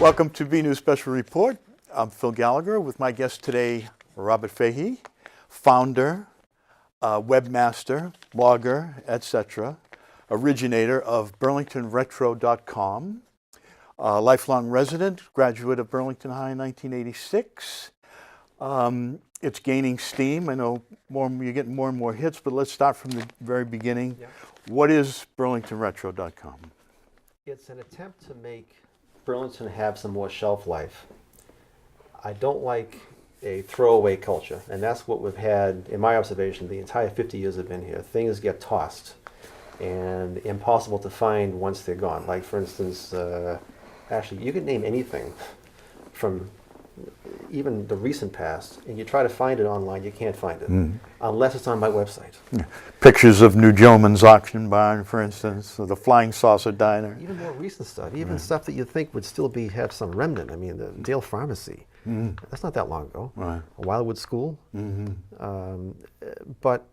Welcome to BNEWS Special Report. I'm Phil Gallagher with my guest today, Robert Fahey, founder, webmaster, blogger, etc., originator of BurlingtonRetro.com, lifelong resident, graduate of Burlington High in 1986. It's gaining steam. I know you're getting more and more hits, but let's start from the very beginning. Yeah. What is BurlingtonRetro.com? It's an attempt to make Burlington have some more shelf life. I don't like a throwaway culture, and that's what we've had, in my observation, the entire 50 years I've been here. Things get tossed and impossible to find once they're gone. Like, for instance, actually, you can name anything from even the recent past, and you try to find it online, you can't find it, unless it's on my website. Pictures of New Gentleman's Auction Barn, for instance, or the Flying Saucer Diner. Even more recent stuff, even stuff that you think would still have some remnant. I mean, the Dale Pharmacy, that's not that long ago. Right. Wildwood School. But,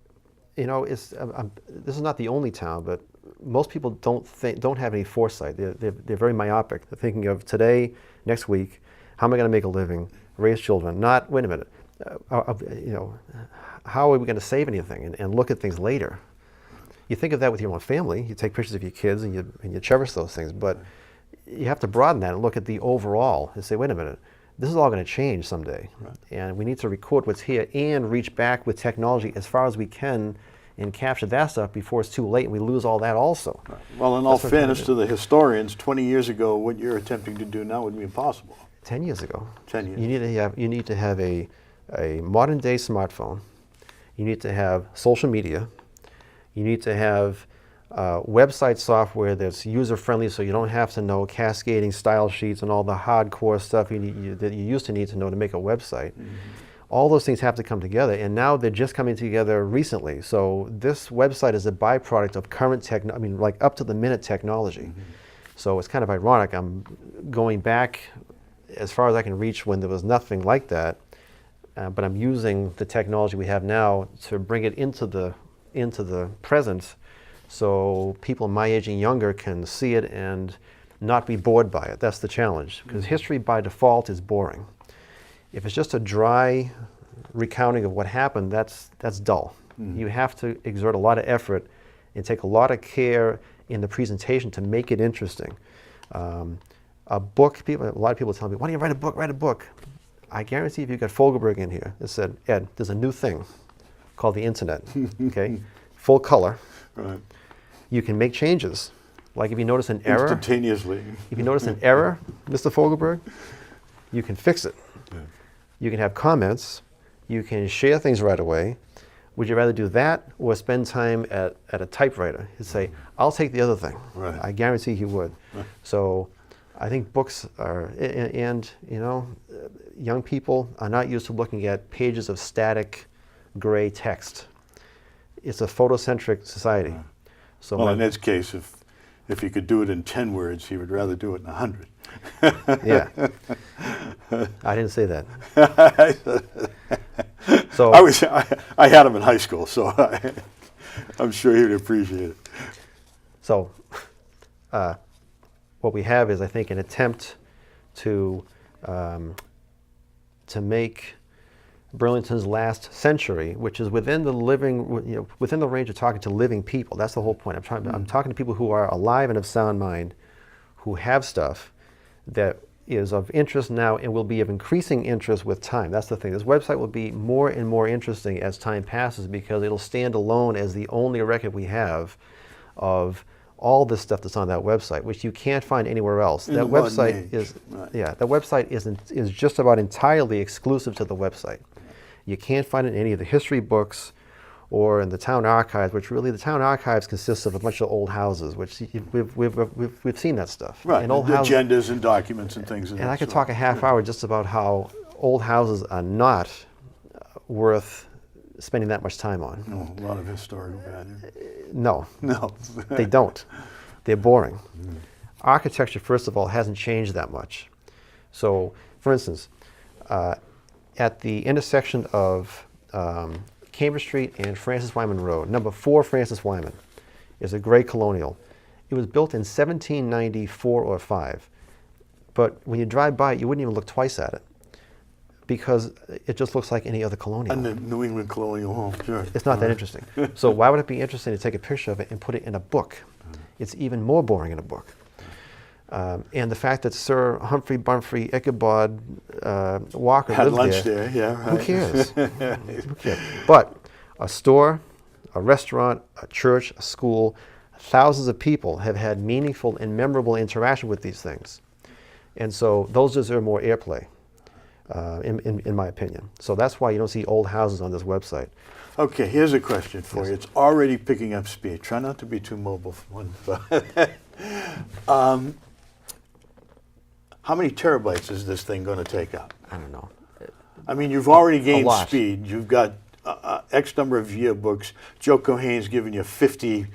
you know, this is not the only town, but most people don't have any foresight. They're very myopic. They're thinking of today, next week, how am I going to make a living, raise children? Not, wait a minute, you know, how are we going to save anything and look at things later? You think of that with your own family. You take pictures of your kids and you cherish those things, but you have to broaden that and look at the overall and say, wait a minute, this is all going to change someday. Right. And we need to record what's here and reach back with technology as far as we can and capture that stuff before it's too late and we lose all that also. Right. Well, in all fairness to the historians, 20 years ago, what you're attempting to do now would be impossible. 10 years ago. 10 years. You need to have a modern day smartphone. You need to have social media. You need to have website software that's user friendly, so you don't have to know cascading style sheets and all the hardcore stuff that you used to need to know to make a website. All those things have to come together, and now they're just coming together recently. So this website is a byproduct of current like up to the minute technology. So it's kind of ironic. I'm going back as far as I can reach when there was nothing like that, but I'm using the technology we have now to bring it into the present, so people my age and younger can see it and not be bored by it. That's the challenge, because history by default is boring. If it's just a dry recounting of what happened, that's dull. You have to exert a lot of effort and take a lot of care in the presentation to make it interesting. A book, a lot of people tell me, why don't you write a book, write a book? I guarantee if you got Fogelberg in here that said, Ed, there's a new thing called the internet, okay? Full color. Right. You can make changes. Like if you notice an error. Instantaneously. If you notice an error, Mr. Fogelberg, you can fix it. Yeah. You can have comments. You can share things right away. Would you rather do that or spend time at a typewriter? You'd say, I'll take the other thing. Right. I guarantee you would. Right. So I think books are, and you know, young people are not used to looking at pages of static gray text. It's a photocentric society. Right. So well, in Ed's case, if he could do it in 10 words, he would rather do it in 100. Yeah. I didn't say that. So I had him in high school, so I'm sure he would appreciate it. So what we have is, I think, an attempt to make Burlington's last century, which is within the within the range of talking to living people. That's the whole point. I'm talking to people who are alive and of sound mind, who have stuff that is of interest now and will be of increasing interest with time. That's the thing. This website will be more and more interesting as time passes, because it'll stand alone as the only record we have of all this stuff that's on that website, which you can't find anywhere else. That website is, yeah, that website is just about entirely exclusive to the website. You can't find it in any of the history books or in the town archives, which really the town archives consists of a bunch of old houses, which we've seen that stuff. Right, and old agendas and documents and things. And I could talk a half hour just about how old houses are not worth spending that much time on. No, a lot of historical value. No. No. They don't. They're boring. Architecture, first of all, hasn't changed that much. So, for instance, at the intersection of Cambridge Street and Francis Wyman Road, number 4 Francis Wyman, is a gray colonial. It was built in 1794 or 5. But when you drive by it, you wouldn't even look twice at it because it just looks like any other colonial. And the New England colonial home, sure. It's not that interesting. So why would it be interesting to take a picture of it and put it in a book? It's even more boring in a book. And the fact that Sir Humphrey Bumfrey Ichabod Walker Had lived lunch there, yeah, right. who cares? Who cares? But a store, a restaurant, a church, a school, thousands of people have had meaningful and memorable interaction with these things. And so those deserve more airplay, in my opinion. So that's why you don't see old houses on this website. Okay, here's a question for you. It's already picking up speed. Try not to be too mobile for one. How many terabytes is this thing going to take up? I don't know. I mean, you've already gained lot. speed. You've got X number of yearbooks. Joe Cohane's given you 50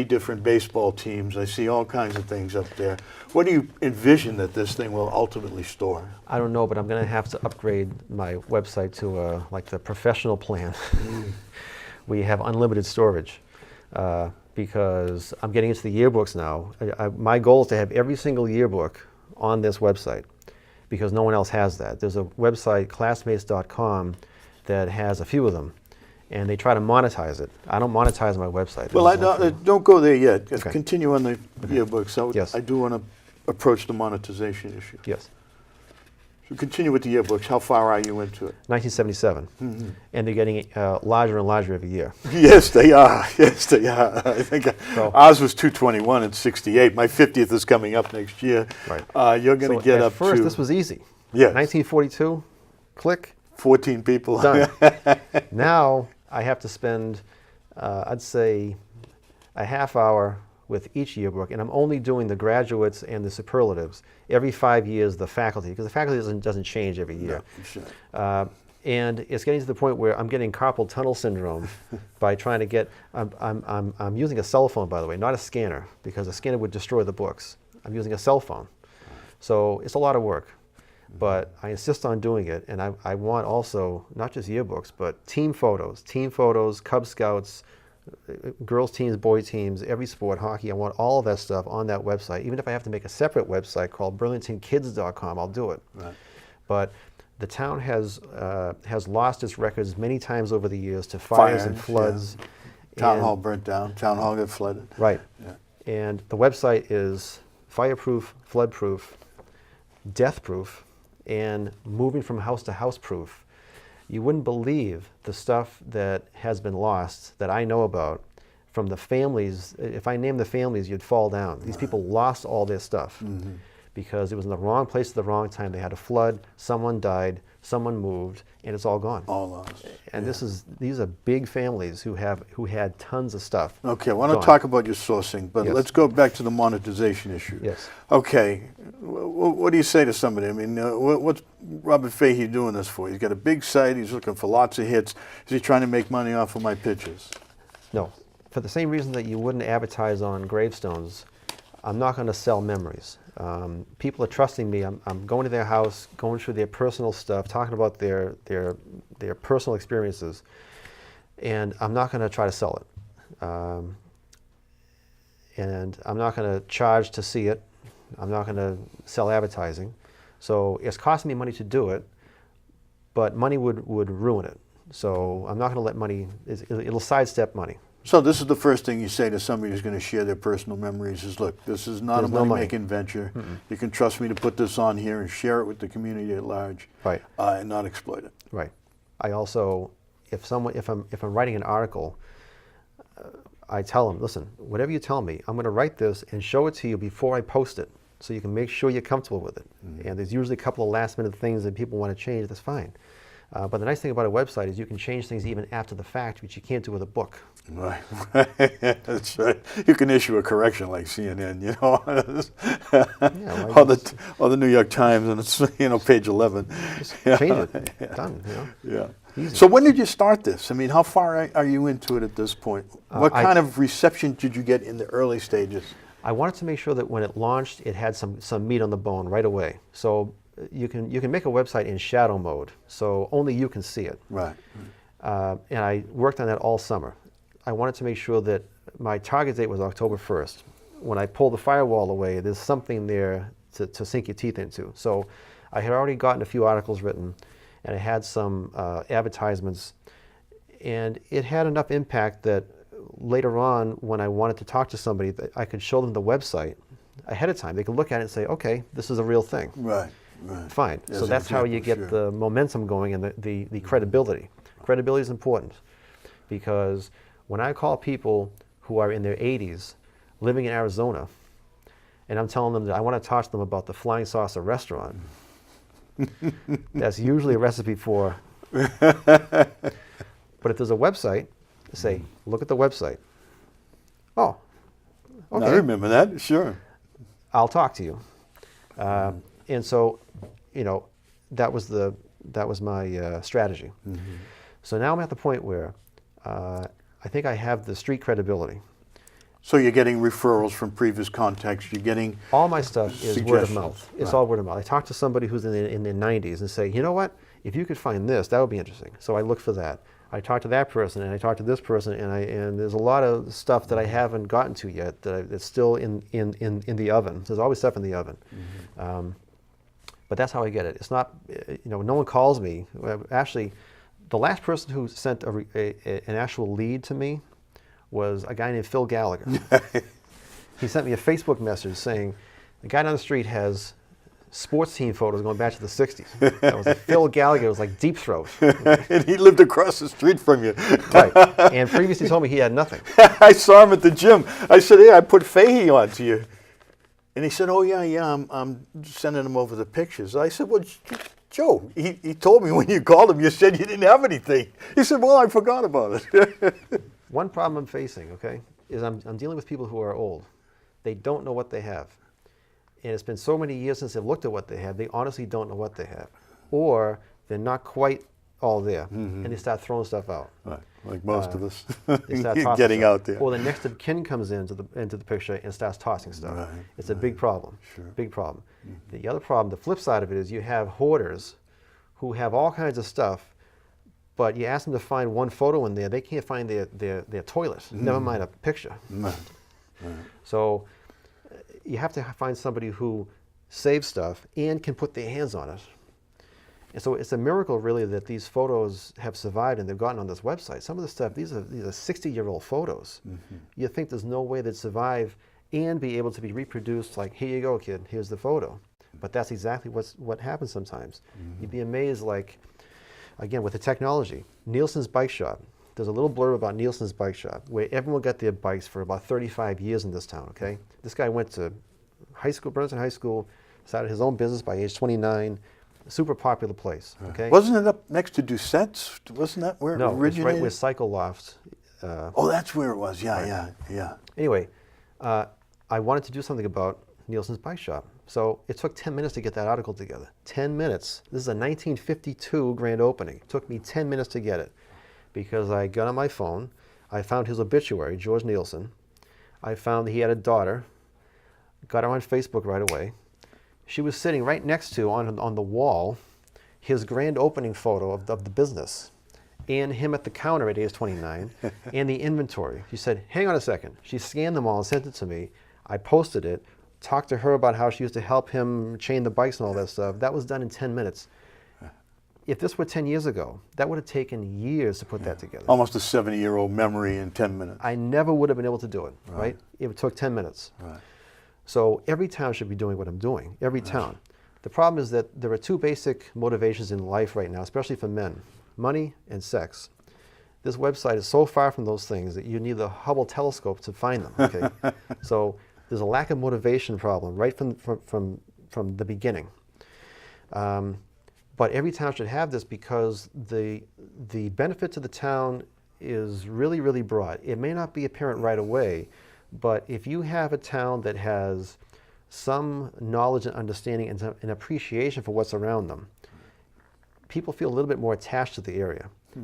different baseball teams. I see all kinds of things up there. What do you envision that this thing will ultimately store? I don't know, but I'm going to have to upgrade my website to like the professional plan. We have unlimited storage because I'm getting into the yearbooks now. My goal is to have every single yearbook on this website because no one else has that. There's a website, classmates.com, that has a few of them, and they try to monetize it. I don't monetize my website. Well, don't go there yet. Okay. Continue on the yearbooks. Yes. I do want to approach the monetization issue. Yes. So continue with the yearbooks. How far are you into it? 1977, and they're getting larger and larger every year. Yes, they are. Yes, they are. I think So- ours was 221 and 68. My 50th is coming up next year. Right. You're going to get up at first, to this was easy. Yes. 1942, click, 14 people. done. Now I have to spend, I'd say, a half hour with each yearbook, and I'm only doing the graduates and the superlatives. Every 5 years, the faculty, because the faculty doesn't change every year. No, sure. And it's getting to the point where I'm getting carpal tunnel syndrome by trying to get. I'm using a cell phone, by the way, not a scanner, because a scanner would destroy the books. I'm using a cell phone, so it's a lot of work. But I insist on doing it, and I want also not just yearbooks, but team photos, Cub Scouts, girls teams, boy teams, every sport, hockey. I want all of that stuff on that website. Even if I have to make a separate website called burlingtonkids.com, I'll do it. Right. But the town has lost its records many times over the years to fires and floods. Town and- hall burnt down. Town hall got flooded. Right. Yeah. And the website is fireproof, floodproof, deathproof, and moving from house to house proof. You wouldn't believe the stuff that has been lost that I know about from the families. If I named the families, you'd fall down. These people lost all their stuff because it was in the wrong place at the wrong time. They had a flood, someone died, someone moved, and it's all gone. All lost. And these are big families who had tons of stuff. Okay, I want to gone. talk about your sourcing, but Yes. let's go back to the monetization issue. Yes. Okay, what do you say to somebody? I mean, what's Robert Fahey doing this for? He's got a big site. He's looking for lots of hits. Is he trying to make money off of my pictures? No. For the same reason that you wouldn't advertise on gravestones, I'm not going to sell memories. People are trusting me. I'm going to their house, going through their personal stuff, talking about their personal experiences, and I'm not going to try to sell it. And I'm not going to charge to see it. I'm not going to sell advertising. So it's costing me money to do it, but money would ruin it. So I'm not going to let money, it'll sidestep money. So this is the first thing you say to somebody who's going to share their personal memories is, look, this is not There's a no money. money-making venture. You can trust me to put this on here and share it with the community at large, Right. And not exploit it. Right. I also, if I'm writing an article, I tell them, listen, whatever you tell me, I'm going to write this and show it to you before I post it, so you can make sure you're comfortable with it. And there's usually a couple of last-minute things that people want to change. That's fine. But the nice thing about a website is you can change things even after the fact, which you can't do with a book. Right, that's right. You can issue a correction like CNN, you know, or the New York Times, and it's page 11. Just change it. Done. Yeah. Easy. So when did you start this? I mean, how far are you into it at this point? What kind of reception did you get in the early stages? I wanted to make sure that when it launched, it had some meat on the bone right away. So you can make a website in shadow mode, so only you can see it. Right. And I worked on that all summer. I wanted to make sure that my target date was October 1st. When I pull the firewall away, there's something there to sink your teeth into. So I had already gotten a few articles written, and I had some advertisements, and it had enough impact that later on, when I wanted to talk to somebody, that I could show them the website ahead of time. They could look at it and say, okay, this is a real thing. Right, right. Fine. As So an that's how you example, get sure. the momentum going and the credibility. Credibility is important, because when I call people who are in their 80s living in Arizona, and I'm telling them that I want to talk to them about the Flying Saucer restaurant, that's usually a recipe for. But if there's a website, say, look at the website. Oh, okay. I remember that, sure. I'll talk to you. And so, that was my strategy. So now I'm at the point where I think I have the street credibility. So you're getting referrals from previous contacts. You're getting All my stuff is word of suggestions. mouth. It's Right. all word of mouth. I talk to somebody who's in their 90s and say, you know what? If you could find this, that would be interesting. So I look for that. I talk to that person, and I talk to this person, and there's a lot of stuff that I haven't gotten to yet that's still in the oven. There's always stuff in the oven. But that's how I get it. It's not, no one calls me. Actually, the last person who sent an actual lead to me was a guy named Phil Gallagher. He sent me a Facebook message saying, the guy down the street has sports team photos going back to the 60s. That was like Phil Gallagher. It was like Deep Throat. and he lived across the street from you. Right. And previously told me he had nothing. I saw him at the gym. I said, hey, I put Fahey on to you. And he said, oh, yeah, I'm sending him over the pictures. I said, well, Joe, he told me when you called him, you said you didn't have anything. He said, well, I forgot about it. One problem I'm facing, okay, is I'm dealing with people who are old. They don't know what they have. And it's been so many years since they've looked at what they have, they honestly don't know what they have. Or they're not quite all there, and they start throwing stuff out. Right, like most of us. They start tossing Getting stuff. out there. Or the next of kin comes into the picture and starts tossing stuff. Right, It's a big problem. Sure. Big problem. The other problem, the flip side of it, is you have hoarders who have all kinds of stuff, but you ask them to find one photo in there, they can't find their toilet, never mind a picture. Right. So you have to find somebody who saves stuff and can put their hands on it. And so it's a miracle, really, that these photos have survived and they've gotten on this website. Some of the stuff, these are 60-year-old photos. You think there's no way they'd survive and be able to be reproduced, like, here you go, kid, here's the photo. But that's exactly what happens sometimes. You'd be amazed, like, again, with the technology. Nielsen's Bike Shop. There's a little blurb about Nielsen's Bike Shop, where everyone got their bikes for about 35 years in this town, okay? This guy went to high school, Burlington High School, started his own business by age 29, a super popular place, okay? Wasn't it up next to Doucette's? Wasn't that where it No, it's originated? right where Cycle Loft. Oh, that's where it was. Yeah. Anyway, I wanted to do something about Nielsen's Bike Shop. So it took 10 minutes to get that article together. 10 minutes. This is a 1952 grand opening. It took me 10 minutes to get it because I got on my phone. I found his obituary, George Nielsen. I found that he had a daughter. Got her on Facebook right away. She was sitting right next to, on the wall, his grand opening photo of the business and him at the counter at age 29 and the inventory. She said, hang on a second. She scanned them all and sent it to me. I posted it, talked to her about how she used to help him chain the bikes and all that stuff. That was done in 10 minutes. If this were 10 years ago, that would have taken years to put that together. Almost a 70-year-old memory in 10 minutes. I never would have been able to do it, right? It took 10 minutes. Right. So every town should be doing what I'm doing, every town. The problem is that there are two basic motivations in life right now, especially for men, money and sex. This website is so far from those things that you need the Hubble telescope to find them, okay? So there's a lack of motivation problem right from the beginning. But every town should have this because the benefit to the town is really, really broad. It may not be apparent right away, but if you have a town that has some knowledge and understanding and an appreciation for what's around them, people feel a little bit more attached to the area, a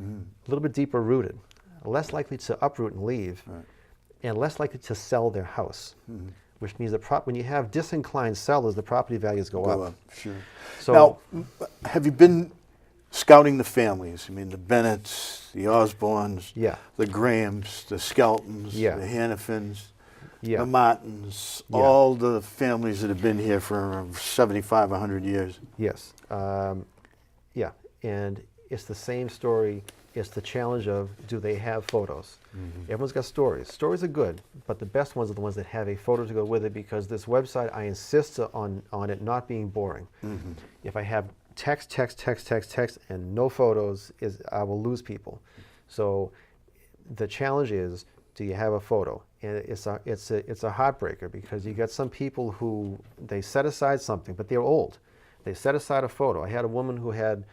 little bit deeper rooted, less likely to uproot and leave, and less likely to sell their house, which means that when you have disinclined sellers, the property values go up. Sure. So, Now, have you been scouting the families? I mean, the Bennetts, the Osbornes, Yeah. the Grahams, the Skeltons, Yeah. the Hannafins. Yeah. the Martins, Yeah. all the families that have been here for 75, 100 years. Yes. Yeah. And it's the same story. It's the challenge of, do they have photos? Everyone's got stories. Stories are good, but the best ones are the ones that have a photo to go with it, because this website, I insist on it not being boring. If I have text, and no photos, I will lose people. So the challenge is, do you have a photo? And it's a heartbreaker, because you got some people who, they set aside something, but they're old. They set aside a photo. I had a woman who had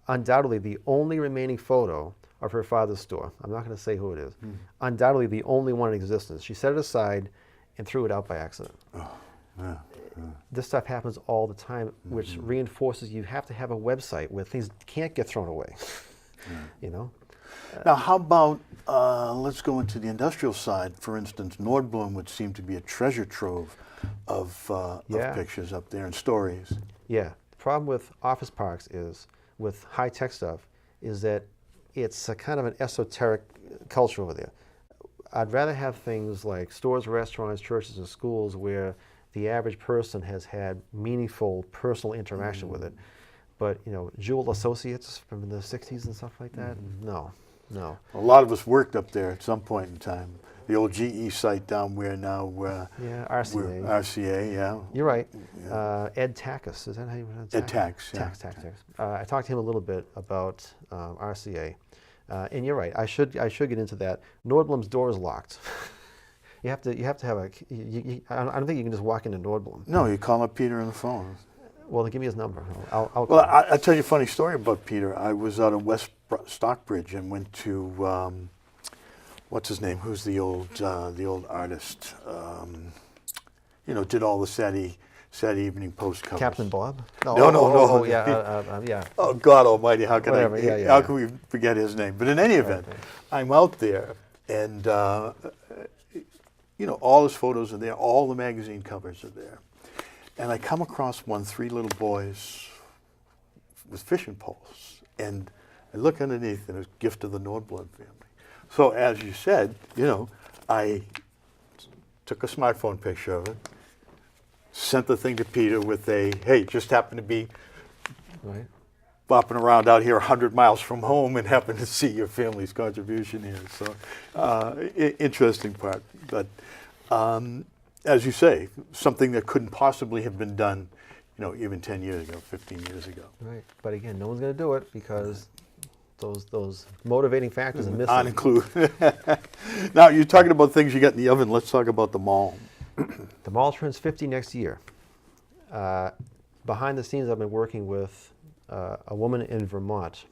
undoubtedly the only remaining photo of her father's store. I'm not going to say who it is. Undoubtedly the only one in existence. She set it aside and threw it out by accident. This stuff happens all the time, which reinforces you have to have a website where things can't get thrown away. You know? Now, how about, let's go into the industrial side. For instance, Nordblom would seem to be a treasure trove of pictures up there and stories. Yeah. The problem with office parks is, with high-tech stuff, is that it's a kind of an esoteric culture over there. I'd rather have things like stores, restaurants, churches, and schools where the average person has had meaningful personal interaction with it. But, you know, Jewel Associates from the 60s and stuff like that, no. A lot of us worked up there at some point in time. The old GE site down where now, Yeah, RCA. RCA, yeah. You're right. Ed Takas, is that how you pronounce it? Ed Tax, yeah. Tax. I talked to him a little bit about RCA, and you're right. I should get into that. Nordblom's door is locked. you have to have a. I don't think you can just walk into Nordblom. No, you call up Peter on the phone. Well, give me his number. I'll Well, I'll tell you a funny story about Peter. I was out in West Stockbridge and went to, what's his name? Who's the old artist? You know, did all the Saturday Evening Post covers. Captain Bob? No. Oh, yeah, yeah. Oh, God Almighty! How can Whatever, I? yeah. How can we forget his name? But in any event, I'm out there, and you know, all his photos are there. All the magazine covers are there. And I come across 3 little boys with fishing poles, and I look underneath, and it's a gift of the Nordblom family. So as you said, you know, I took a smartphone picture of it, sent the thing to Peter with a, hey, just happened to be bopping around out here 100 miles from home and happened to see your family's contribution here. So interesting part, but. As you say, something that couldn't possibly have been done, you know, even 10 years ago, 15 years ago. Right, but again, no one's going to do it because those motivating factors are missing. Not included. Now, you're talking about things you got in the oven. Let's talk about the mall. The mall turns 50 next year. Behind the scenes, I've been working with a woman in Vermont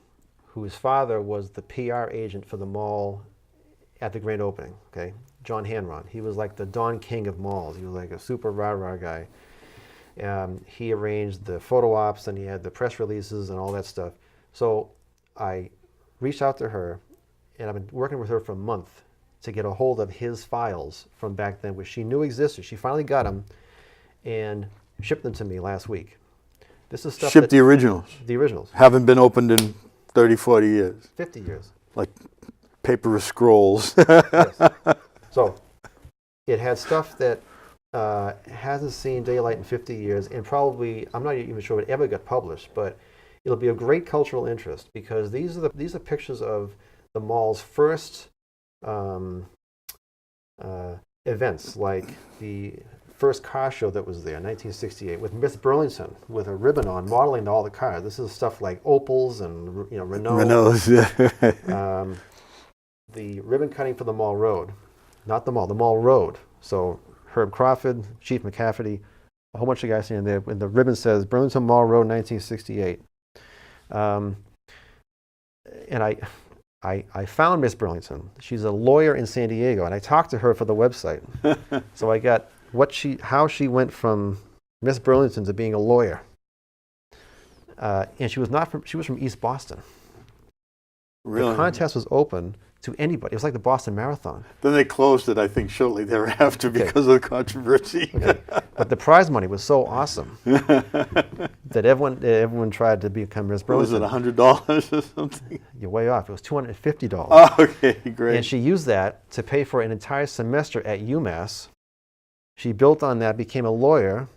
whose father was the PR agent for the mall at the grand opening, okay? John Hanron. He was like the Don King of malls. He was like a super rah-rah guy. He arranged the photo ops, and he had the press releases and all that stuff. So I reached out to her, and I've been working with her for a month to get a hold of his files from back then, which she knew existed. She finally got them and shipped them to me last week. This is stuff Ship the originals. The originals. Haven't been opened in 30, 40 years. 50 years. Like paper scrolls. Yes. So it had stuff that hasn't seen daylight in 50 years, and probably, I'm not even sure it ever got published, but it'll be of great cultural interest, because these are pictures of the mall's first events, like the first car show that was there in 1968 with Miss Burlington with a ribbon on, modeling all the cars. This is stuff like Opels and, you know, Renaults, yeah. The ribbon cutting for the Mall Road. Not the Mall Road. So Herb Crawford, Chief McCafferty, a whole bunch of guys in there, and the ribbon says Burlington Mall Road, 1968. And I found Miss Burlington. She's a lawyer in San Diego, and I talked to her for the website. So I got how she went from Miss Burlington to being a lawyer. And she was from East Boston. Really? The contest was open to anybody. It was like the Boston Marathon. Then they closed it, I think, shortly thereafter because of the controversy. Okay. But the prize money was so awesome that everyone tried to become Miss Burlington. Was it $100 or something? You're way off. It was $250. Oh, okay, great. And she used that to pay for an entire semester at UMass She built on that, became a lawyer,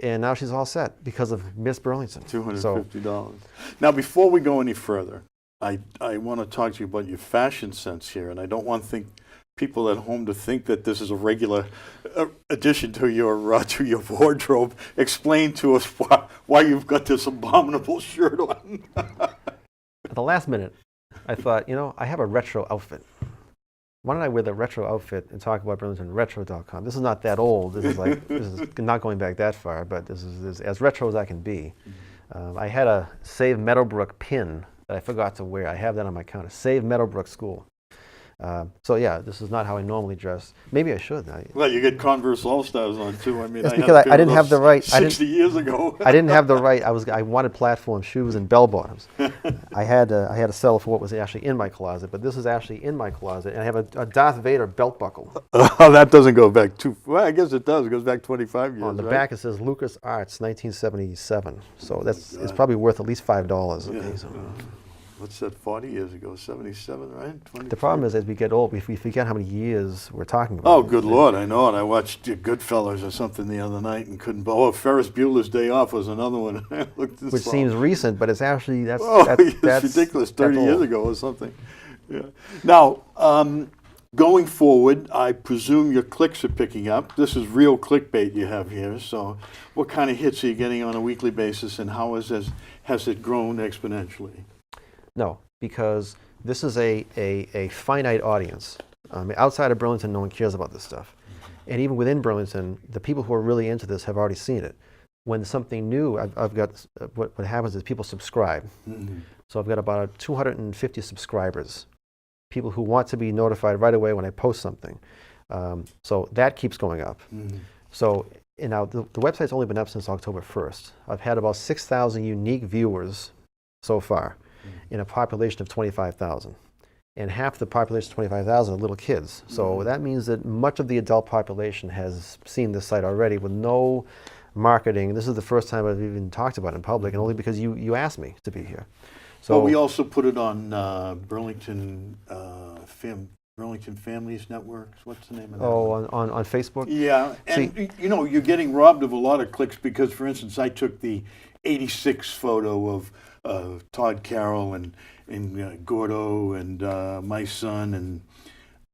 and now she's all set because of Miss Burlington. $250. Now, before we go any further, I want to talk to you about your fashion sense here, and I don't want people at home to think that this is a regular addition to your wardrobe. Explain to us why you've got this abominable shirt on. At the last minute, I thought, I have a retro outfit. Why don't I wear the retro outfit and talk about BurlingtonRetro.com? This is not that old. This is not going back that far, but this is as retro as I can be. I had a Save Meadowbrook pin that I forgot to wear. I have that on my counter. Save Meadowbrook School. So yeah, this is not how I normally dress. Maybe I should. Well, you get Converse All-Stars on too. I mean, that's because I didn't have the right. 60 years ago. I didn't have the right. I wanted platform shoes and bell bottoms. I had to settle for what was actually in my closet, but this is actually in my closet, and I have a Darth Vader belt buckle. Oh, that doesn't go back too. Well, I guess it does. It goes back 25 years. On the right? back it says Lucas Arts, 1977. So it's probably worth at least $5. Yeah. Okay, so. What's that, 40 years ago, 77, right? 23? The problem is, as we get old, we forget how many years we're talking about. Oh, good Lord, I know it. I watched Goodfellas or something the other night and couldn't. Oh, Ferris Bueller's Day Off was another one. Which seems recent, but it's actually, that's ridiculous, 30 years ago or something. Yeah. Now, going forward, I presume your clicks are picking up. This is real clickbait you have here. So what kind of hits are you getting on a weekly basis, and how has it grown exponentially? No, because this is a finite audience. Outside of Burlington, no one cares about this stuff. And even within Burlington, the people who are really into this have already seen it. When something new, I've got, what happens is people subscribe. Mm-hmm. So I've got about 250 subscribers, people who want to be notified right away when I post something. So that keeps going up. Mm-hmm. So now the website's only been up since October 1st. I've had about 6,000 unique viewers so far. In a population of 25,000. And half the population of 25,000 are little kids. So that means that much of the adult population has seen this site already with no marketing. This is the first time I've even talked about it in public, and only because you asked me to be here. So we also put it on Burlington Families Networks. What's the name of that? Oh, on Facebook? Yeah, and you're getting robbed of a lot of clicks because, for instance, I took the 86 photo of Todd Carroll and Gordo and my son and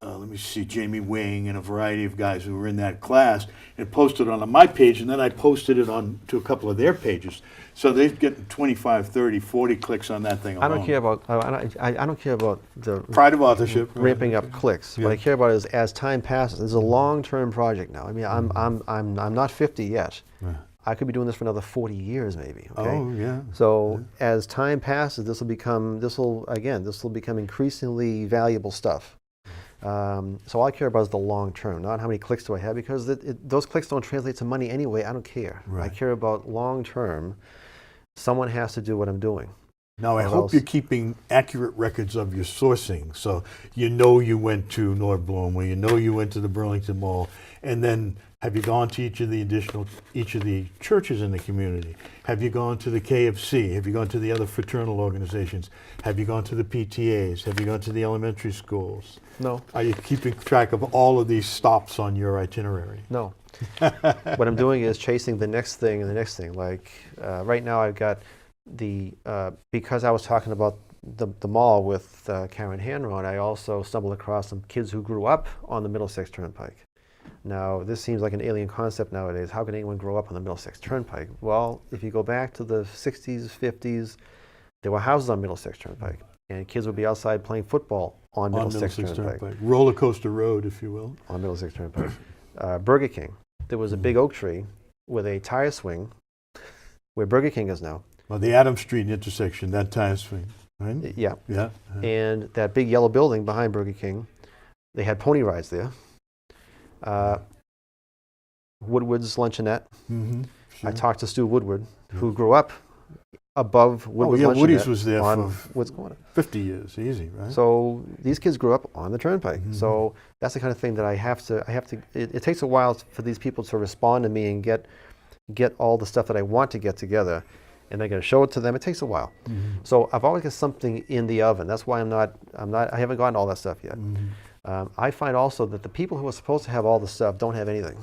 let me see, Jamie Wing and a variety of guys who were in that class, and posted it on my page, and then I posted it on to a couple of their pages. So they're getting 25, 30, 40 clicks on that thing alone. I don't care about I don't care about the pride of authorship, ramping up clicks. Yeah. What I care about is as time passes. This is a long-term project now. I mean, I'm not 50 yet. Yeah. I could be doing this for another 40 years, maybe. Okay? Oh, yeah. So as time passes, this will become increasingly valuable stuff. So all I care about is the long term, not how many clicks do I have, because those clicks don't translate to money anyway. I don't care. Right. I care about long term. Someone has to do what I'm doing. Now, I hope you're keeping accurate records of your sourcing. So you went to Nordblom, or you went to the Burlington Mall, and then have you gone to each of the churches in the community? Have you gone to the KFC? Have you gone to the other fraternal organizations? Have you gone to the PTAs? Have you gone to the elementary schools? No. Are you keeping track of all of these stops on your itinerary? No. What I'm doing is chasing the next thing and the next thing. Like right now I've got because I was talking about the mall with Karen Hanron, I also stumbled across some kids who grew up on the Middlesex Turnpike. Now, this seems like an alien concept nowadays. How can anyone grow up on the Middlesex Turnpike? Well, if you go back to the 60s, 50s, there were houses on Middlesex Turnpike, and kids would be outside playing football on Middlesex Turnpike. Roller coaster road, if you will. On Middlesex Turnpike. Burger King. There was a big oak tree with a tire swing where Burger King is now. Well, the Adams Street intersection, that tire swing, right? Yeah. Yeah. And that big yellow building behind Burger King, they had pony rides there. Woodward's Luncheonette. Mm-hmm, sure. I talked to Stu Woodward, who grew up above Woodward's Luncheonette. Woody's was there for what's going on? 50 years, easy, right? So these kids grew up on the Turnpike. Mm-hmm. So that's the kind of thing that I have to. It takes a while for these people to respond to me and get all the stuff that I want to get together, and I got to show it to them. It takes a while. Mm-hmm. So I've always got something in the oven. That's why I haven't gotten all that stuff yet. Mm-hmm. I find also that the people who are supposed to have all the stuff don't have anything.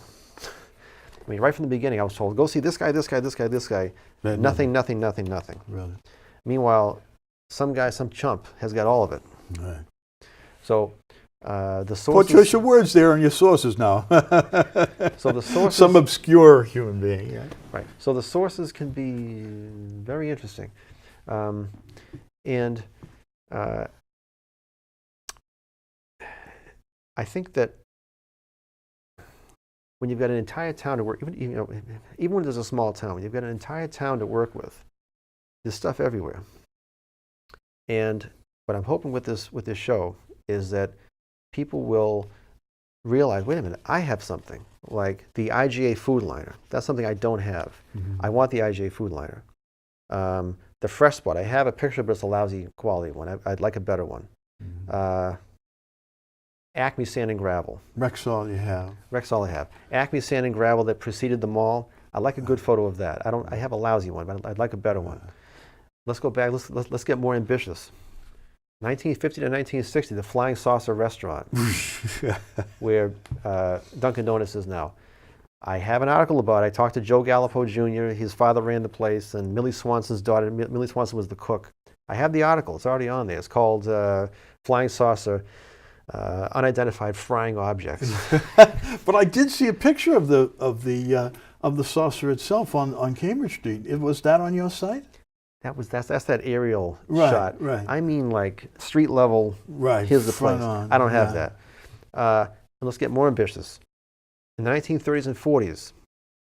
I mean, right from the beginning, I was told, go see this guy, this guy, this guy, this guy. Nothing, nothing, nothing, nothing. Really? Meanwhile, some guy, some chump, has got all of it. Right. So the Poor sources. choice of words there on your sources now. So the sources. Some obscure human being. Yeah. Right. So the sources can be very interesting, and I think that when you've got an entire town to work, even when there's a small town, when you've got an entire town to work with, there's stuff everywhere. And what I'm hoping with this show is that people will realize, wait a minute, I have something like the IGA food liner. That's something I don't have. Mm-hmm. I want the IGA food liner. The Fresh Spot, I have a picture, but it's a lousy quality one. I'd like a better one. Mm-hmm. Acme Sand and Gravel. Rexall you have. Rexall I have. Acme Sand and Gravel that preceded the mall. I'd like a good photo of that. I have a lousy one, but I'd like a better one. Let's go back. Let's get more ambitious. 1950 to 1960, the Flying Saucer Restaurant, where Dunkin' Donuts is now. I have an article about it. I talked to Joe Gallipo Jr. His father ran the place, and Millie Swanson's daughter. Millie Swanson was the cook. I have the article. It's already on there. It's called Flying Saucer, Unidentified Frying Objects. But I did see a picture of the saucer itself on Cambridge Street. Was that on your site? That's that aerial shot. Right. I mean, like street level. Right. Here's the place. On. I don't have that. And let's get more ambitious. In the 1930s and 40s,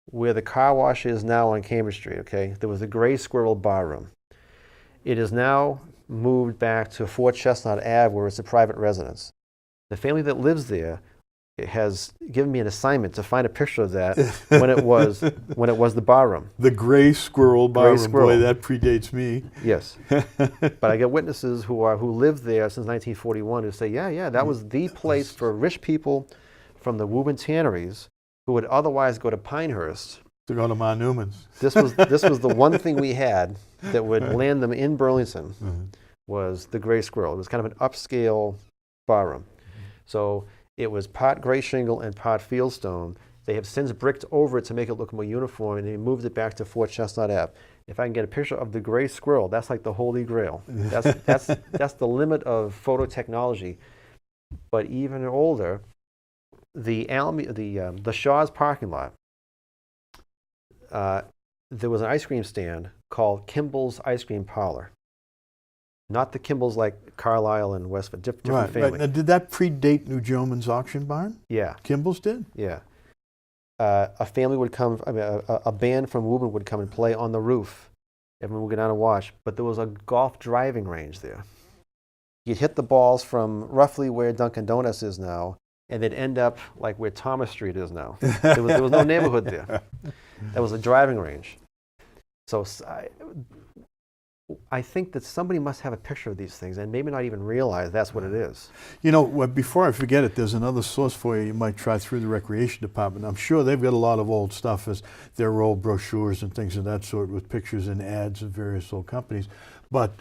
where the car wash is now on Cambridge Street, okay, there was a Gray Squirrel bar room. It is now moved back to Fort Chestnut Ave, where it's a private residence. The family that lives there has given me an assignment to find a picture of that when it was the bar room. The Gray Squirrel bar room. Boy, that predates me. Yes, but I get witnesses who lived there since 1941 who say, yeah, that was the place for rich people from the Woburn tanneries who would otherwise go to Pinehurst to go to Ma Newman's. This was the one thing we had that would land them in Burlington. Mm-hmm. Was the Gray Squirrel. It was kind of an upscale bar room. Mm-hmm. So it was part gray shingle and part fieldstone. They have since bricked over it to make it look more uniform, and they moved it back to Fort Chestnut Ave. If I can get a picture of the Gray Squirrel, that's like the holy grail. That's the limit of photo technology. But even older, the Shaw's parking lot. There was an ice cream stand called Kimball's Ice Cream Parlor. Not the Kimball's like Carlisle and Westford, different family. Right. Now, did that predate New Gentleman's Auction Barn? Yeah. Kimball's did? Yeah. A family would come, a band from Woburn would come and play on the roof. Everyone would go down and watch. But there was a golf driving range there. You'd hit the balls from roughly where Dunkin' Donuts is now, and they'd end up like where Thomas Street is now. There was no neighborhood there. That was a driving range. So I think that somebody must have a picture of these things and maybe not even realize that's what it is. You know, before I forget it, there's another source for you. You might try through the recreation department. I'm sure they've got a lot of old stuff, as their old brochures and things of that sort with pictures and ads of various old companies. But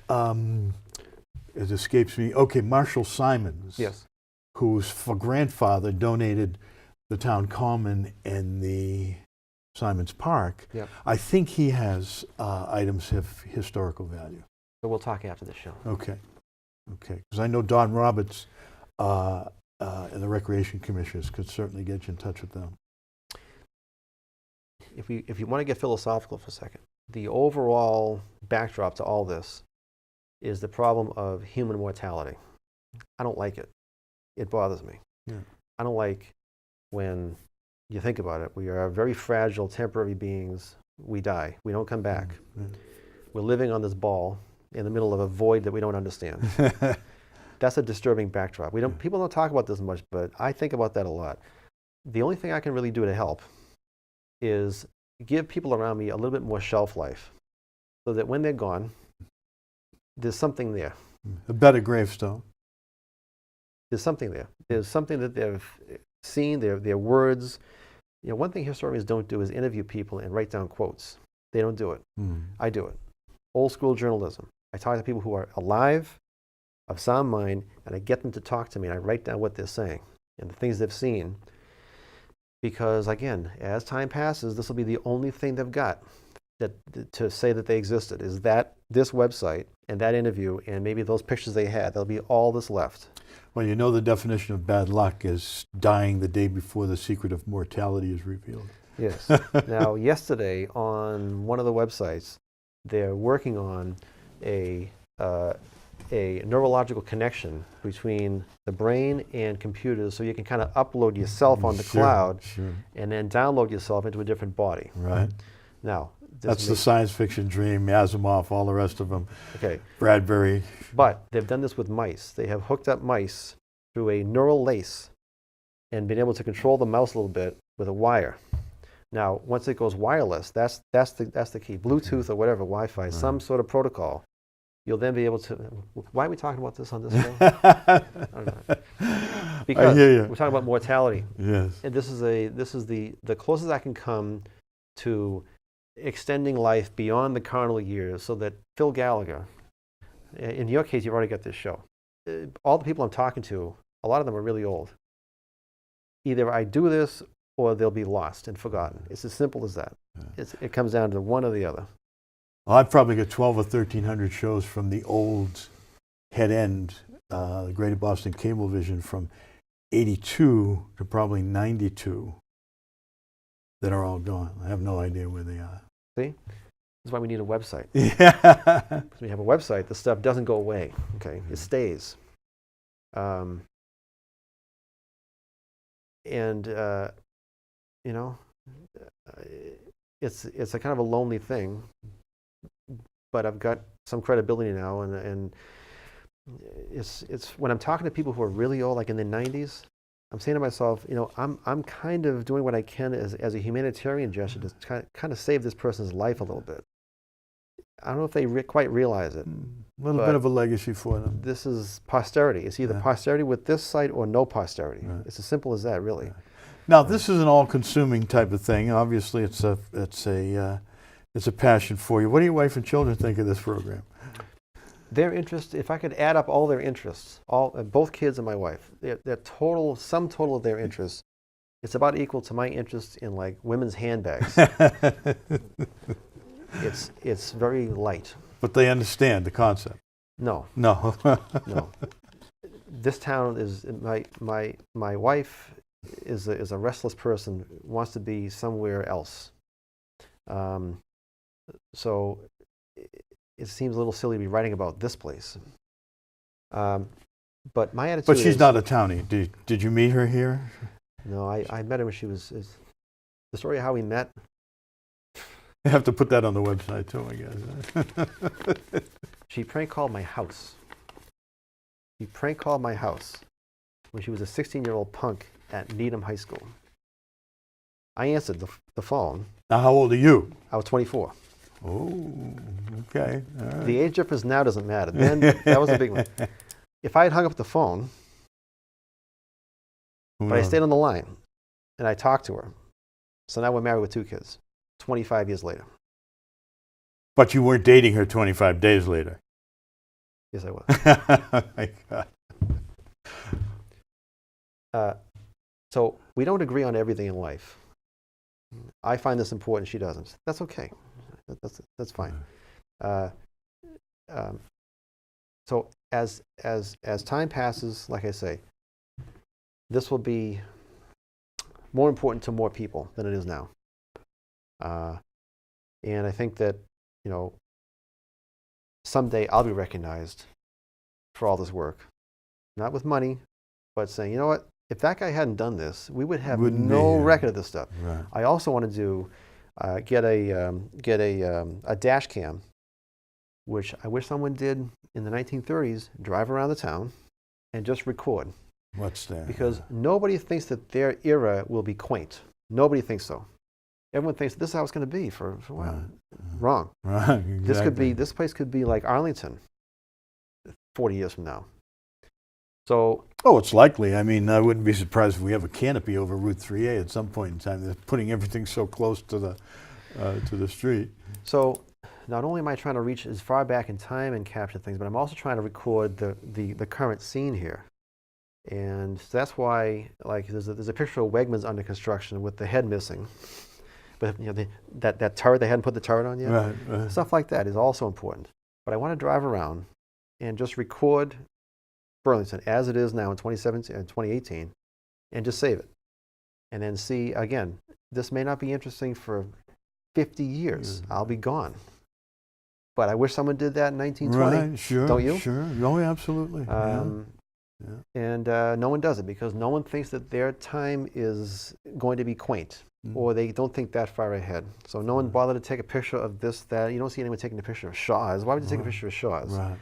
it escapes me. Okay, Marshall Simons, yes, whose grandfather donated the town common and the Simons Park. Yep. I think he has items of historical value. So we'll talk after the show. Okay. Because I know Don Roberts and the Recreation Commissioners could certainly get you in touch with them. If you want to get philosophical for a second, the overall backdrop to all this is the problem of human mortality. I don't like it. It bothers me. Yeah. I don't like when you think about it. We are very fragile, temporary beings. We die. We don't come back. Mm-hmm. We're living on this ball in the middle of a void that we don't understand. That's a disturbing backdrop. People don't talk about this much, but I think about that a lot. The only thing I can really do to help is give people around me a little bit more shelf life so that when they're gone, there's something there. A better gravestone. There's something there. There's something that they've seen, their words. You know, one thing historians don't do is interview people and write down quotes. They don't do it. I do it. Old school journalism. I talk to people who are alive, of sound mind, and I get them to talk to me, and I write down what they're saying and the things they've seen. because again, as time passes, this will be the only thing they've got that to say that they existed, is that this website and that interview and maybe those pictures they had. There'll be all this left. Well, you know the definition of bad luck is dying the day before the secret of mortality is revealed. Yes. Now, yesterday on one of the websites, they're working on a neurological connection between the brain and computers, so you can kind of upload yourself on the cloud and then download yourself into a different body. Right. Now, that's the science fiction dream, Asimov, all the rest of them. Okay. Bradbury. But they've done this with mice. They have hooked up mice through a neural lace and been able to control the mouse a little bit with a wire. Now, once it goes wireless, that's the key. Bluetooth or whatever, Wi-Fi, some sort of protocol. You'll then be able to. Why are we talking about this on this show? I don't know. Because we're talking about mortality. Yes. And this is the closest I can come to extending life beyond the carnal years, so that Phil Gallagher, in your case, you've already got this show. All the people I'm talking to, a lot of them are really old. Either I do this or they'll be lost and forgotten. It's as simple as that. Yeah. It comes down to one or the other. Well, I've probably got 12 or 1,300 shows from the old head end, the Greater Boston Cablevision, from 82 to probably 92 that are all gone. I have no idea where they are. See? That's why we need a website. Yeah. Because when you have a website, the stuff doesn't go away. Okay, it stays. You know, it's a kind of a lonely thing, but I've got some credibility now, and it's when I'm talking to people who are really old, like in their 90s, I'm saying to myself, you know, I'm kind of doing what I can as a humanitarian gesture to kind of save this person's life a little bit. I don't know if they quite realize it. A little bit of a legacy for them. This is posterity. It's either posterity with this site or no posterity. Right. It's as simple as that, really. Now, this is an all-consuming type of thing. Obviously, it's a passion for you. What do your wife and children think of this program? Their interest, if I could add up all their interests, both kids and my wife, their sum total of their interests, it's about equal to my interest in like women's handbags. It's very light. But they understand the concept. No. No. No. This town is my wife is a restless person, wants to be somewhere else. So it seems a little silly to be writing about this place. But my attitude. But she's not a townie. Did you meet her here? No, I met her when she was. The story of how we met. You have to put that on the website too, I guess. She prank called my house. She prank called my house when she was a 16-year-old punk at Needham High School. I answered the phone. Now, how old are you? I was 24. Oh, okay. All right. The age difference now doesn't matter. Then that was a big one. If I had hung up the phone, but I stayed on the line and I talked to her, so now we're married with 2 kids, 25 years later. But you weren't dating her 25 days later. Yes, I was. Oh my God. So we don't agree on everything in life. I find this important, she doesn't. That's okay. That's fine. So as time passes, like I say, this will be more important to more people than it is now. And I think that, you know, someday I'll be recognized for all this work. Not with money, but saying, you know what, if that guy hadn't done this, we would have no record of this stuff. Right. I also want to do get a dash cam, which I wish someone did in the 1930s, drive around the town and just record. What's there? Because nobody thinks that their era will be quaint. Nobody thinks so. Everyone thinks this is how it's going to be for a while. Right. Wrong. Right. Exactly. This place could be like Arlington 40 years from now. So. Oh, it's likely. I mean, I wouldn't be surprised if we have a canopy over Route 3A at some point in time. They're putting everything so close to the street. So not only am I trying to reach as far back in time and capture things, but I'm also trying to record the current scene here. And so that's why, like, there's a picture of Wegmans under construction with the head missing. But that turret, they hadn't put the turret on yet. Right. Stuff like that is also important. But I want to drive around and just record Burlington as it is now in 2017 and 2018 and just save it. And then see, again, this may not be interesting for 50 years. I'll be gone. But I wish someone did that in 1920. Right, sure. Don't you? Sure. Oh, absolutely. And no one does it because no one thinks that their time is going to be quaint, or they don't think that far ahead. So no one bothered to take a picture of this, that. You don't see anyone taking a picture of Shaw's. Why would you take a picture of Shaw's? Right.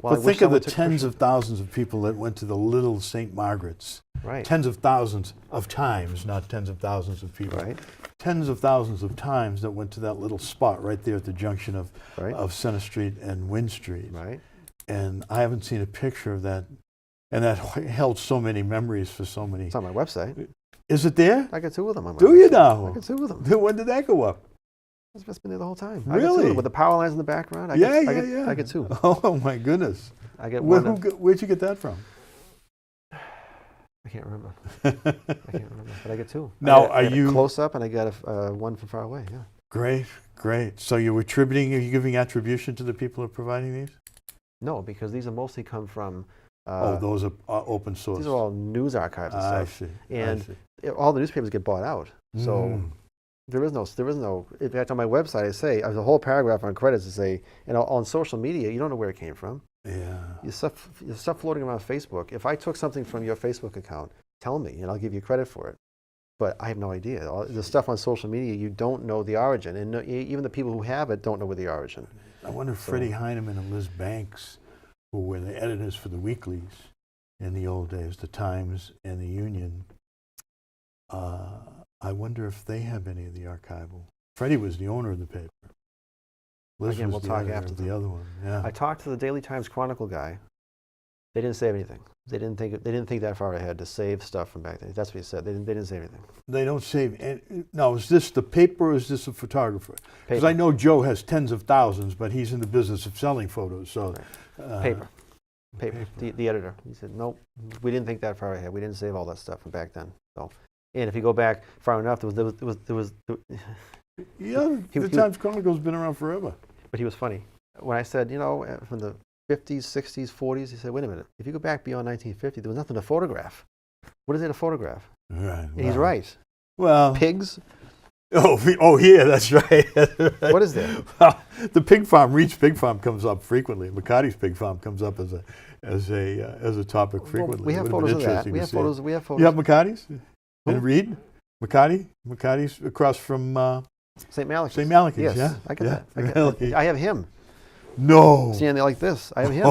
Well, but think of the tens of thousands of people that went to the little St. Margaret's. Right. Tens of thousands of times, not tens of thousands of people. Right. Tens of thousands of times that went to that little spot right there at the junction of Right. Center Street and Wynn Street. Right. And I haven't seen a picture of that. And that held so many memories for so many. It's on my website. Is it there? I got two of them on my Do website. you now? I got two of them. When did that go up? It's just been there the whole time. Really? I got two of them. With the power lines in the background. I get two. Oh my goodness. I get Where'd one. you get that from? I can't remember. But I get two. Now, I are you close up, and I got one from far away? Yeah. Great. So you're attributing? Are you giving attribution to the people who are providing these? No, because these are mostly come from. Those are open source. These are all news archives and stuff. I see. And all the newspapers get bought out. So there is no. In fact, on my website, I say there's a whole paragraph on credits to say, and on social media, you don't know where it came from. Yeah. Your stuff floating around Facebook. If I took something from your Facebook account, tell me, and I'll give you credit for it. But I have no idea. The stuff on social media, you don't know the origin, and even the people who have it don't know where the origin. I wonder if Freddie Heineman and Liz Banks, who were the editors for the weeklies in the old days, the Times and the Union, I wonder if they have any of the archival. Freddie was the owner of the paper. Liz Again, was we'll the talk editor after of the other one. Yeah. I talked to the Daily Times Chronicle guy. They didn't say anything. They didn't think that far ahead to save stuff from back then. That's what he said. They didn't say anything. They don't save. No, is this the paper or is this a photographer? Because I know Joe has tens of thousands, but he's in the business of selling photos. So paper. The editor. He said, nope, we didn't think that far ahead. We didn't save all that stuff from back then. So, and if you go back far enough, there was yeah, the Times Chronicle's been around forever. But he was funny. When I said, from the 50s, 60s, 40s, he said, wait a minute. If you go back beyond 1950, there was nothing to photograph. What is there to photograph? Right. And he's right. Well, pigs. Oh yeah, that's right. What is there? Well, the pig farm, Reed's Pig Farm, comes up frequently. McCarty's Pig Farm comes up as a topic frequently. Well, we have photos of that. We have photos. You have McCarty's and Reed, McCarty's across from St. Malachy's. St. Malachy's. Yes, Yeah, I get that. I have him. No. Standing there like this. I have him.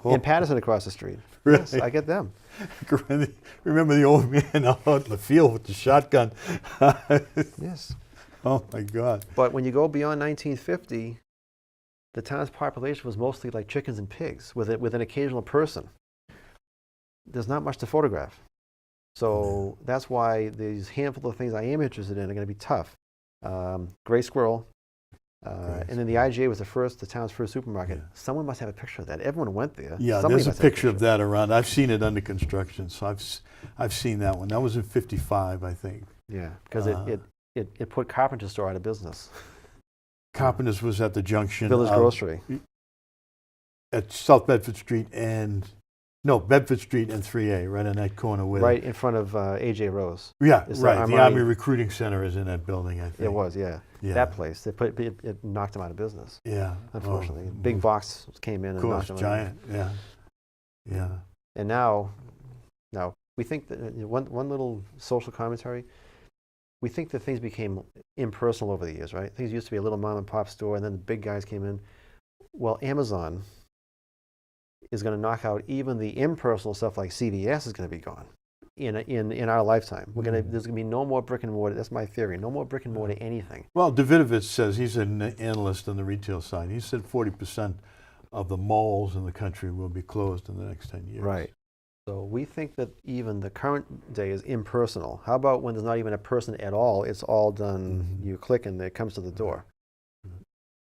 And Patterson across the street. Really? Yes, I get them. Remember the old man out in the field with the shotgun? Yes. Oh my God. But when you go beyond 1950, the town's population was mostly like chickens and pigs with an occasional person. There's not much to photograph. So that's why these handful of things I am interested in are going to be tough. Gray squirrel. And then the IGA was the town's first supermarket. Yeah. Someone must have a picture of that. Everyone went there. Yeah, Somebody there's a picture of that around. I've seen it under construction, so I've seen that one. That was in '55, I think. Yeah, because it put Carpenter's store out of business. Carpenter's was at the junction. Village Grocery. At South Bedford Street Bedford Street and 3A, right on that corner with. Right in front of AJ Rose. Yeah, right. The Army Recruiting Center is in that building, I think. It was, yeah. That place. It knocked them out of business. Yeah. Unfortunately. Big box came in and knocked them giant, out. Yeah. And now we think that one little social commentary, we think that things became impersonal over the years, right? Things used to be a little mom and pop store, and then the big guys came in. Well, Amazon is going to knock out even the impersonal stuff like CVS is going to be gone in our lifetime. There's going to be no more brick and mortar. That's my theory. No more brick and mortar anything. Well, Davidovich says, he's an analyst on the retail side. He said 40% of the malls in the country will be closed in the next 10 years. Right. So we think that even the current day is impersonal. How about when there's not even a person at all? It's all done. You click and it comes to the door.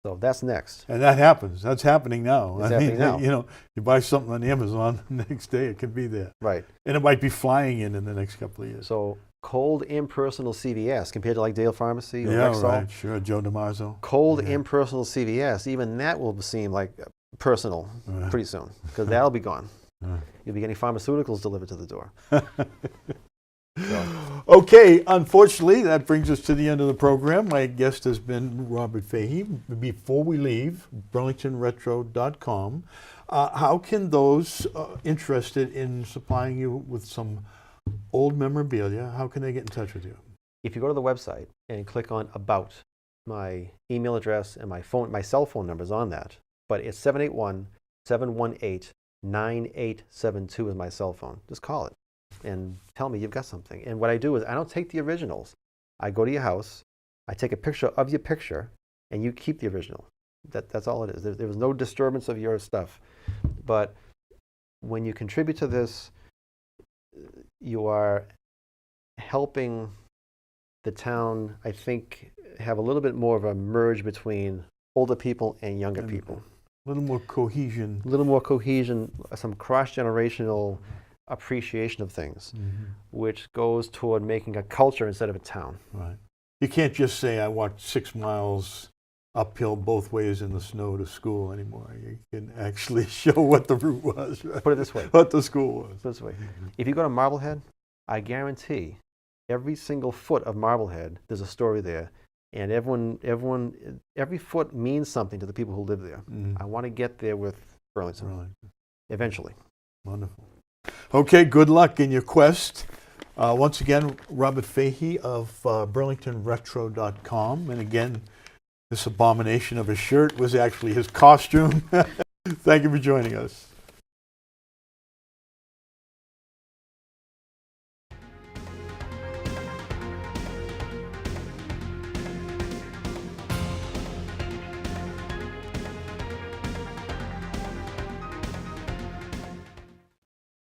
So that's next. And that happens. That's happening now. It's happening now. You know, you buy something on Amazon, the next day it could be there. Right. And it might be flying in the next couple of years. So cold impersonal CVS compared to like Dale Pharmacy or Yeah, Rexall. right. Sure, Joe DiMarzo. Cold impersonal CVS, even that will seem like personal pretty soon because that'll be gone. You'll be getting pharmaceuticals delivered to the door. Okay, unfortunately, that brings us to the end of the program. My guest has been Robert Fahey. Before we leave, burlingtonretro.com. How can those interested in supplying you with some old memorabilia, how can they get in touch with you? If you go to the website and click on About, my email address and my cell phone number is on that. But it's 781-718-9872 is my cell phone. Just call it and tell me you've got something. And what I do is I don't take the originals. I go to your house, I take a picture of your picture, and you keep the original. That's all it is. There was no disturbance of your stuff. But when you contribute to this, you are helping the town, I think, have a little bit more of a merge between older people and younger people. A little more cohesion. A little more cohesion, some cross-generational appreciation of things, which goes toward making a culture instead of a town. Right. You can't just say, I walked 6 miles uphill both ways in the snow to school anymore. You can actually show what the route was. Right? Put it this way. What the school was. Put it this way. If you go to Marblehead, I guarantee every single foot of Marblehead, there's a story there. And every foot means something to the people who live there. I want to get there with Burlington, eventually. Wonderful. Okay, good luck in your quest. Once again, Robert Fahey of BurlingtonRetro.com. And again, this abomination of a shirt was actually his costume. Thank you for joining us.